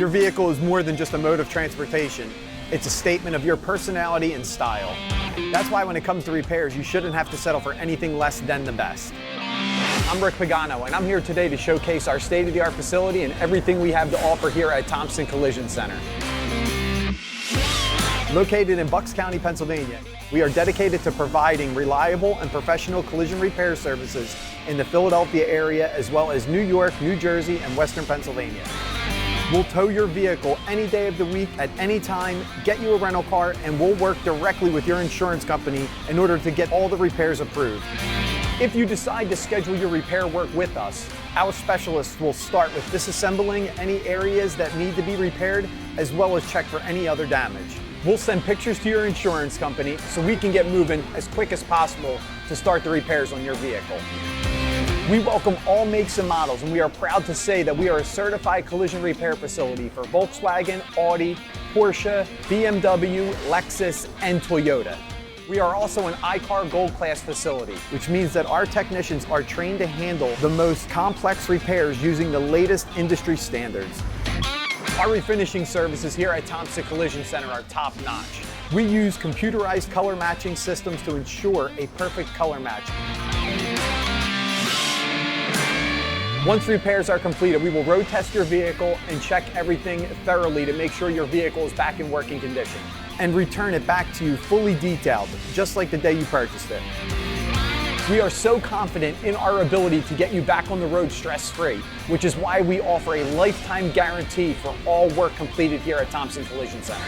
Your vehicle is more than just a mode of transportation. It's a statement of your personality and style. That's why when it comes to repairs, you shouldn't have to settle for anything less than the best. I'm Rick Pagano, and I'm here today to showcase our state-of-the-art facility and everything we have to offer here at Thompson Collision Center. Located in Bucks County, Pennsylvania, we are dedicated to providing reliable and professional collision repair services in the Philadelphia area, as well as New York, New Jersey, and Western Pennsylvania. We'll tow your vehicle any day of the week at any time, get you a rental car, and we'll work directly with your insurance company in order to get all the repairs approved. If you decide to schedule your repair work with us, our specialists will start with disassembling any areas that need to be repaired, as well as check for any other damage. We'll send pictures to your insurance company so we can get moving as quick as possible to start the repairs on your vehicle. We welcome all makes and models, and we are proud to say that we are a certified collision repair facility for Volkswagen, Audi, Porsche, BMW, Lexus, and Toyota. We are also an iCar Gold Class facility, which means that our technicians are trained to handle the most complex repairs using the latest industry standards. Our refinishing services here at Thompson Collision Center are top-notch. We use computerized color matching systems to ensure a perfect color match. Once repairs are completed, we will road test your vehicle and check everything thoroughly to make sure your vehicle is back in working condition, and return it back to you fully detailed, just like the day you purchased it. We are so confident in our ability to get you back on the road stress-free, which is why we offer a lifetime guarantee for all work completed here at Thompson Collision Center.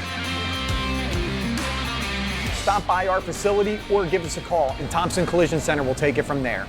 Stop by our facility or give us a call, and Thompson Collision Center will take it from there.